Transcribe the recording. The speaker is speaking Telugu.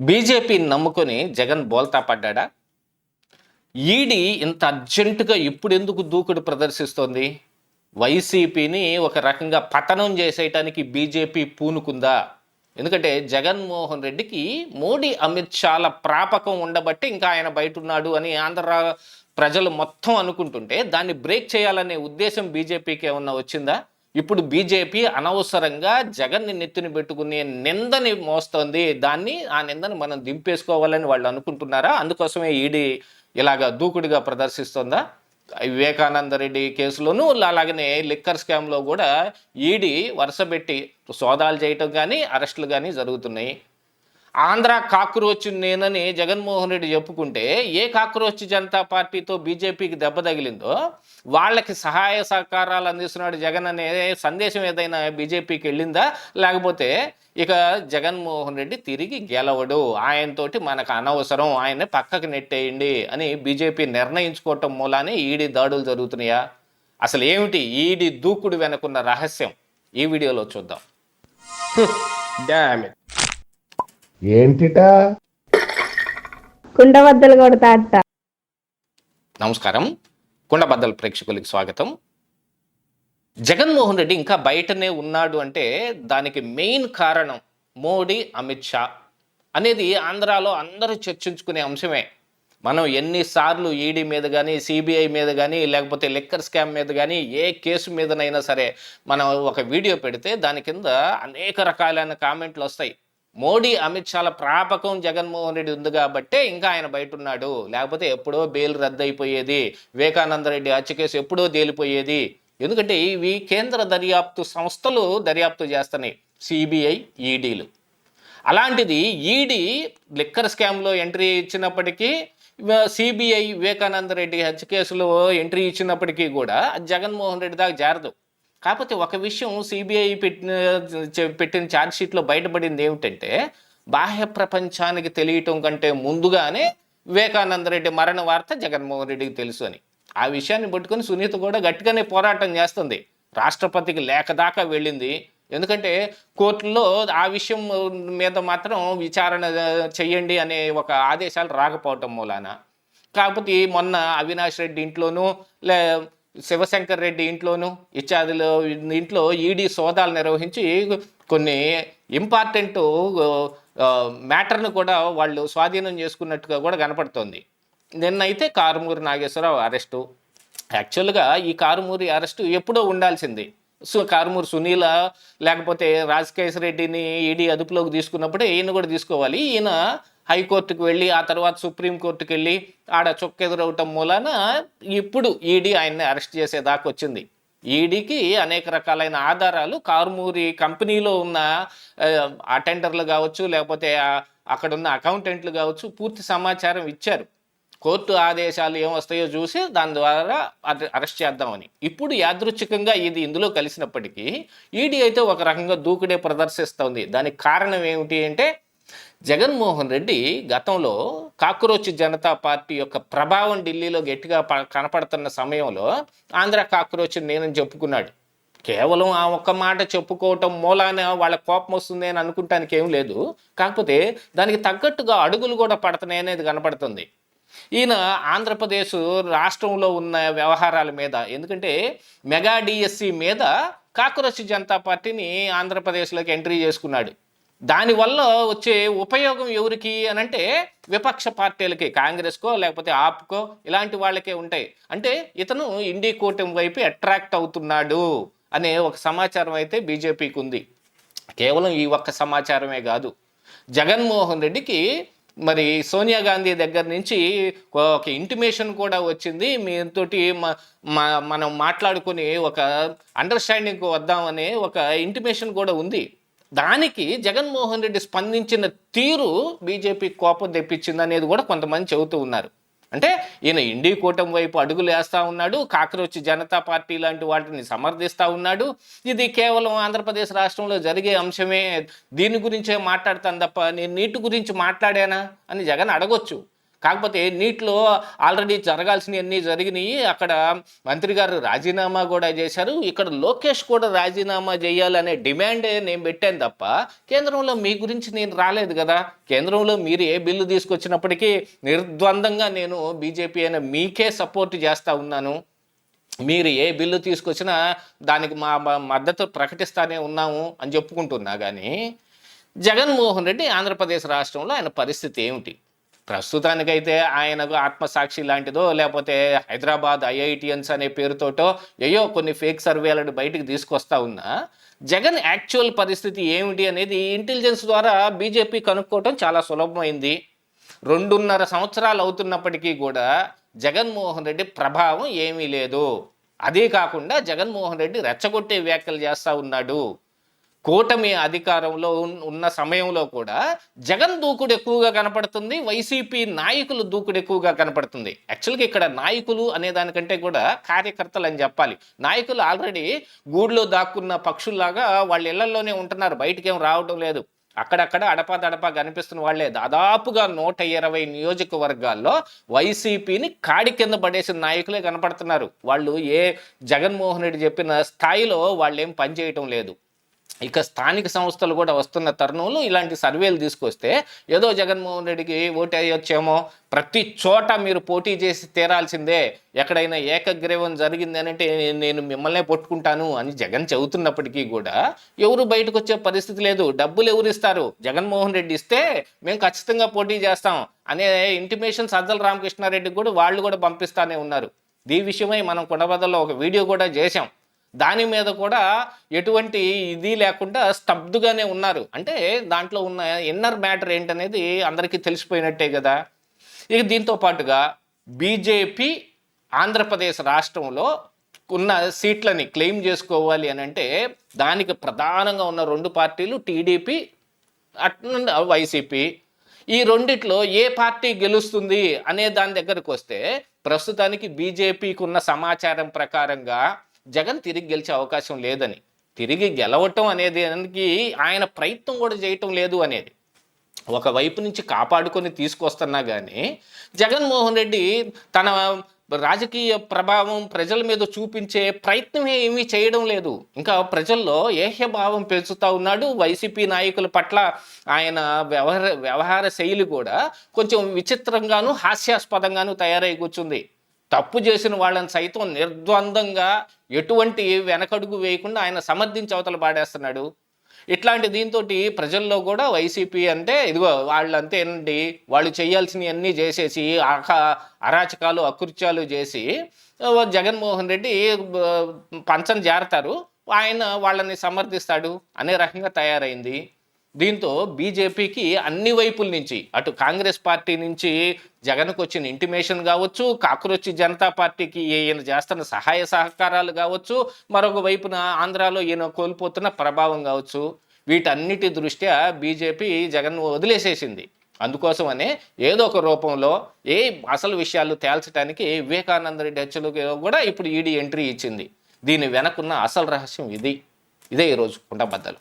బీజేపీని నమ్ముకొని జగన్ బోల్తా పడ్డాడా? ఈడీ ఇంత అర్జెంటుగా ఇప్పుడెందుకు దూకుడు ప్రదర్శిస్తోంది? వైసీపీని ఒక రకంగా పతనం చేసేయటానికి బీజేపీ పూనుకుందా? ఎందుకంటే జగన్మోహన్ రెడ్డికి మోడీ, అమిత్ షాల ప్రాపకం ఉండబట్టి ఇంకా ఆయన బయటున్నాడు అని ఆంధ్ర ప్రజలు మొత్తం అనుకుంటుంటే దాన్ని బ్రేక్ చేయాలనే ఉద్దేశం బీజేపీకి ఏమన్నా వచ్చిందా? ఇప్పుడు బీజేపీ అనవసరంగా జగన్ని నెత్తిన పెట్టుకునే నిందని మోస్తోంది. ఆ నిందని మనం దింపేసుకోవాలని వాళ్ళు అనుకుంటున్నారా? అందుకోసమే ఈడీ ఇలాగా దూకుడుగా ప్రదర్శిస్తోందా? వివేకానంద రెడ్డి కేసులోనూ అలాగనే లిక్కర్ స్కామ్లో కూడా ఈడీ వరుసపెట్టి సోదాలు చేయటం కానీ అరెస్టులు కానీ జరుగుతున్నాయి. ఆంధ్ర కాక్రోచ్ నేనని జగన్మోహన్ రెడ్డి చెప్పుకుంటే ఏ కాక్రోచ్ జనతా పార్టీతో బీజేపీకి దెబ్బ తగిలిందో వాళ్ళకి సహాయ సహకారాలు అందిస్తున్నాడు జగన్ అనే సందేశం ఏదైనా బీజేపీకి వెళ్ళిందా? లేకపోతే ఇక జగన్మోహన్ రెడ్డి తిరిగి గెలవడు, ఆయనతోటి మనకు అనవసరం, ఆయన్ని పక్కకు నెట్టేయండి అని బీజేపీ నిర్ణయించుకోవటం మూలానే ఈడీ దాడులు జరుగుతున్నాయా? అసలు ఏమిటి ఈడీ దూకుడు వెనుకున్న రహస్యం? ఈ వీడియోలో చూద్దాం. ఏంటిటా కుండబద్దలు కొడతా అట్ట. నమస్కారం, కుండబద్దలు ప్రేక్షకులకి స్వాగతం. జగన్మోహన్ రెడ్డి ఇంకా బయటనే ఉన్నాడు అంటే దానికి మెయిన్ కారణం మోడీ, అమిత్ షా అనేది ఆంధ్రాలో అందరూ చర్చించుకునే అంశమే. మనం ఎన్నిసార్లు ఈడీ మీద కానీ, సిబిఐ మీద కానీ, లేకపోతే లిక్కర్ స్కామ్ మీద కానీ, ఏ కేసు మీదనైనా సరే మనం ఒక వీడియో పెడితే దాని కింద అనేక రకాలైన కామెంట్లు వస్తాయి. మోడీ, అమిత్ షాల ప్రాపకం జగన్మోహన్ రెడ్డి ఉంది కాబట్టే ఇంకా ఆయన బయట ఉన్నాడు, లేకపోతే ఎప్పుడో బెయిల్ రద్దయిపోయేది, వివేకానంద రెడ్డి హత్య కేసు ఎప్పుడో తేలిపోయేది. ఎందుకంటే ఇవి కేంద్ర దర్యాప్తు సంస్థలు దర్యాప్తు చేస్తున్నాయి, సిబిఐ, ఈడీలు. అలాంటిది ఈడీ లిక్కర్ స్కామ్లో ఎంట్రీ ఇచ్చినప్పటికీ, సిబిఐ వివేకానంద రెడ్డి హత్య కేసులో ఎంట్రీ ఇచ్చినప్పటికీ కూడా జగన్మోహన్ రెడ్డి దాకా చేరదు. కాకపోతే ఒక విషయం సిబిఐ పెట్టిన ఛార్జ్షీట్లో బయటపడింది ఏమిటంటే, బాహ్య ప్రపంచానికి తెలియటం కంటే ముందుగానే వివేకానంద రెడ్డి మరణ వార్త జగన్మోహన్ రెడ్డికి తెలుసు అని. ఆ విషయాన్ని పట్టుకొని సునీత కూడా గట్టిగానే పోరాటం చేస్తుంది. రాష్ట్రపతికి లేఖ దాకా వెళ్ళింది. ఎందుకంటే కోర్టులో ఆ విషయం మీద మాత్రం విచారణ చెయ్యండి అనే ఒక ఆదేశాలు రాకపోవటం మూలాన. కాకపోతే మొన్న అవినాష్ రెడ్డి ఇంట్లోనూ, శివశంకర్ రెడ్డి ఇంట్లోనూ, ఇత్యాదిలో ఇంట్లో ఈడీ సోదాలు నిర్వహించి కొన్ని ఇంపార్టెంట్ మ్యాటర్ను కూడా వాళ్ళు స్వాధీనం చేసుకున్నట్టుగా కూడా కనపడుతోంది. నిన్నైతే కారుమూరి నాగేశ్వరరావు అరెస్టు. యాక్చువల్గా ఈ కారుమూరి అరెస్టు ఎప్పుడో ఉండాల్సింది. కారుమూరి సునీల లేకపోతే రాజకేశ్ రెడ్డిని ఈడీ అదుపులోకి తీసుకున్నప్పుడే ఈయన కూడా తీసుకోవాలి. ఈయన హైకోర్టుకు వెళ్ళి ఆ తర్వాత సుప్రీంకోర్టుకు వెళ్ళి ఆడ చొక్కెదురవటం మూలాన ఇప్పుడు ఈడీ ఆయన్ని అరెస్ట్ చేసేదాకా వచ్చింది. ఈడీకి అనేక రకాలైన ఆధారాలు కారుమూరి కంపెనీలో ఉన్న అటెండర్లు కావచ్చు, లేకపోతే అక్కడున్న అకౌంటెంట్లు కావచ్చు, పూర్తి సమాచారం ఇచ్చారు. కోర్టు ఆదేశాలు ఏమొస్తాయో చూసి దాని ద్వారా అరెస్ట్ చేద్దామని. ఇప్పుడు యాదృచ్ఛికంగా ఇది ఇందులో కలిసినప్పటికీ ఈడీ అయితే ఒక రకంగా దూకుడే ప్రదర్శిస్తోంది. దానికి కారణం ఏమిటి అంటే, జగన్మోహన్ రెడ్డి గతంలో కాక్రోచ్ జనతా పార్టీ యొక్క ప్రభావం ఢిల్లీలో గట్టిగా కనపడుతున్న సమయంలో ఆంధ్ర కాక్రోచ్ నేనని చెప్పుకున్నాడు. కేవలం ఆ ఒక్క మాట చెప్పుకోవటం మూలాన వాళ్ళ కోపం వస్తుంది అని అనుకుంటానికి ఏం లేదు. కాకపోతే దానికి తగ్గట్టుగా అడుగులు కూడా పడుతున్నాయి అనేది కనపడుతుంది. ఈయన ఆంధ్రప్రదేశ్ రాష్ట్రంలో ఉన్న వ్యవహారాల మీద, ఎందుకంటే మెగా డిఎస్సి మీద కాక్రోచ్ జనతా పార్టీని ఆంధ్రప్రదేశ్లోకి ఎంట్రీ చేసుకున్నాడు. దానివల్ల వచ్చే ఉపయోగం ఎవరికి అనంటే విపక్ష పార్టీలకి, కాంగ్రెస్కో లేకపోతే ఆప్కో ఇలాంటి వాళ్ళకే ఉంటాయి. అంటే ఇతను ఇండి కూటమి వైపు అట్రాక్ట్ అవుతున్నాడు అనే ఒక సమాచారం అయితే బీజేపీకి ఉంది. కేవలం ఈ ఒక్క సమాచారమే కాదు, జగన్మోహన్ రెడ్డికి మరి సోనియా గాంధీ దగ్గర నుంచి ఒక ఇంటిమేషన్ కూడా వచ్చింది. మీతోటి మనం మాట్లాడుకుని ఒక అండర్స్టాండింగ్కి వద్దామనే ఒక ఇంటిమేషన్ కూడా ఉంది. దానికి జగన్మోహన్ రెడ్డి స్పందించిన తీరు బీజేపీ కోపం తెప్పించింది అనేది కూడా కొంతమంది చెబుతూ ఉన్నారు. అంటే ఈయన ఇండి కూటమి వైపు అడుగులు వేస్తూ ఉన్నాడు, కాక్రోచ్ జనతా పార్టీ లాంటి వాటిని సమర్థిస్తూ ఉన్నాడు. ఇది కేవలం ఆంధ్రప్రదేశ్ రాష్ట్రంలో జరిగే అంశమే, దీని గురించే మాట్లాడతాను తప్ప నేను నీటి గురించి మాట్లాడానా అని జగన్ అడగొచ్చు. కాకపోతే నీటిలో ఆల్రెడీ జరగాల్సినవన్నీ జరిగినాయి. అక్కడ మంత్రి గారు రాజీనామా కూడా చేశారు. ఇక్కడ లోకేష్ కూడా రాజీనామా చేయాలనే డిమాండే నేను పెట్టాను తప్ప కేంద్రంలో మీ గురించి నేను రాలేదు కదా. కేంద్రంలో మీరు ఏ బిల్లు తీసుకొచ్చినప్పటికీ నిర్ద్వందంగా నేను బీజేపీ అయిన మీకే సపోర్ట్ చేస్తూ ఉన్నాను. మీరు ఏ బిల్లు తీసుకొచ్చినా దానికి మా మద్దతు ప్రకటిస్తానే ఉన్నాము అని చెప్పుకుంటున్నా. కానీ జగన్మోహన్ రెడ్డి ఆంధ్రప్రదేశ్ రాష్ట్రంలో ఆయన పరిస్థితి ఏమిటి? ప్రస్తుతానికైతే ఆయనకు ఆత్మసాక్షి లాంటిదో లేకపోతే హైదరాబాద్ ఐఐటియన్స్ అనే పేరుతోటో కొన్ని ఫేక్ సర్వేలను బయటికి తీసుకొస్తా ఉన్నా జగన్ యాక్చువల్ పరిస్థితి ఏమిటి అనేది ఇంటెలిజెన్స్ ద్వారా బీజేపీ కనుక్కోవటం చాలా సులభమైంది. 2.5 సంవత్సరాలు అవుతున్నప్పటికీ కూడా జగన్మోహన్ రెడ్డి ప్రభావం ఏమీ లేదు. అదే కాకుండా జగన్మోహన్ రెడ్డి రెచ్చగొట్టే వ్యాఖ్యలు చేస్తూ ఉన్నాడు. కూటమి అధికారంలో ఉన్న సమయంలో కూడా జగన్ దూకుడు ఎక్కువగా కనపడుతుంది, వైసీపీ నాయకులు దూకుడు ఎక్కువగా కనపడుతుంది. యాక్చువల్గా ఇక్కడ నాయకులు అనే దానికంటే కూడా కార్యకర్తలు అని చెప్పాలి. నాయకులు ఆల్రెడీ గూడులో దాక్కున్న పక్షుల్లాగా వాళ్ళ ఇళ్లలోనే ఉంటున్నారు, బయటికేం రావడం లేదు. అక్కడక్కడ అడపాదడపా కనిపిస్తున్న వాళ్లే. దాదాపుగా 120 నియోజకవర్గాల్లో వైసీపీని కాడి కింద పడేసిన నాయకులే కనపడుతున్నారు. వాళ్ళు జగన్మోహన్ రెడ్డి చెప్పిన స్థాయిలో వాళ్ళేం పనిచేయటం లేదు. ఇక స్థానిక సంస్థలు కూడా వస్తున్న తరుణంలో ఇలాంటి సర్వేలు తీసుకొస్తే ఏదో జగన్మోహన్ రెడ్డికి ఓటు వేయొచ్చేమో, ప్రతి చోట మీరు పోటీ చేసి తీరాల్సిందే, ఎక్కడైనా ఏకగ్రీవం జరిగింది అంటే నేను మిమ్మల్నే పట్టుకుంటాను అని జగన్ చెబుతున్నప్పటికీ కూడా ఎవరు బయటకు వచ్చే పరిస్థితి లేదు. డబ్బులు ఎవరు ఇస్తారు? జగన్మోహన్ రెడ్డి ఇస్తే మేము ఖచ్చితంగా పోటీ చేస్తాం అనే ఇంటిమేషన్ సజ్జల రామకృష్ణారెడ్డికి కూడా వాళ్ళు కూడా పంపిస్తానే ఉన్నారు. ఈ విషయమై మనం కొండబద్దలో ఒక వీడియో కూడా చేశాం. దాని మీద కూడా ఎటువంటి ఇది లేకుండా స్తబ్దుగానే ఉన్నారు. అంటే దాంట్లో ఉన్న ఇన్నర్ మ్యాటర్ ఏంటనేది అందరికీ తెలిసిపోయినట్టే కదా. ఇక దీంతో పాటుగా బీజేపీ ఆంధ్రప్రదేశ్ రాష్ట్రంలో ఉన్న సీట్లని క్లెయిమ్ చేసుకోవాలి అని అంటే దానికి ప్రధానంగా ఉన్న 2 పార్టీలు టీడీపీ వైసీపీ. ఈ రెండిట్లో ఏ పార్టీ గెలుస్తుంది అనే దాని దగ్గరకు వస్తే ప్రస్తుతానికి బీజేపీకి ఉన్న సమాచారం ప్రకారంగా జగన్ తిరిగి గెలిచే అవకాశం లేదని, తిరిగి గెలవటం అనేది ఆయన ప్రయత్నం కూడా చేయటం లేదు అనేది ఒకవైపు నుంచి కాపాడుకొని తీసుకొస్తున్నా కానీ జగన్మోహన్ రెడ్డి తన రాజకీయ ప్రభావం ప్రజల మీద చూపించే ప్రయత్నం ఏమీ చేయడం లేదు. ఇంకా ప్రజల్లో ఏహ్యభావం పెంచుతూ ఉన్నాడు. వైసీపీ నాయకుల పట్ల ఆయన వ్యవహార శైలి కూడా కొంచెం విచిత్రంగాను హాస్యాస్పదంగాను తయారై కూర్చుంది. తప్పు చేసిన వాళ్ళని సైతం నిర్ద్వందంగా ఎటువంటి వెనకడుగు వేయకుండా ఆయన సమర్థించి అవతల పాడేస్తున్నాడు. ఇట్లాంటి దీంతో ప్రజల్లో కూడా వైసీపీ అంటే ఇదిగో వాళ్ళంతే ఏంటి, వాళ్ళు చేయాల్సినవన్నీ చేసేసి అరాచకాలు అకృత్యాలు చేసి జగన్మోహన్ రెడ్డి పంచం జారుతారు, ఆయన వాళ్ళని సమర్థిస్తాడు అనే రకంగా తయారైంది. దీంతో బీజేపీకి అన్ని వైపుల నుంచి, అటు కాంగ్రెస్ పార్టీ నుంచి జగన్కు వచ్చిన ఇంటిమేషన్ కావచ్చు, కాక్రోచ్ జనతా పార్టీకి ఈయన చేస్తున్న సహాయ సహకారాలు కావచ్చు, మరొక వైపున ఆంధ్రాలో ఈయన కోల్పోతున్న ప్రభావం కావచ్చు, వీటన్నిటి దృష్ట్యా బీజేపీ జగన్ వదిలేసేసింది. అందుకోసమనే ఏదో ఒక రూపంలో అసలు విషయాలు తేల్చడానికి వివేకానంద రెడ్డి హత్యలో కూడా ఇప్పుడు ఈడీ ఎంట్రీ ఇచ్చింది. దీని వెనకున్న అసలు రహస్యం ఇదే ఈరోజు కుండబద్దలు.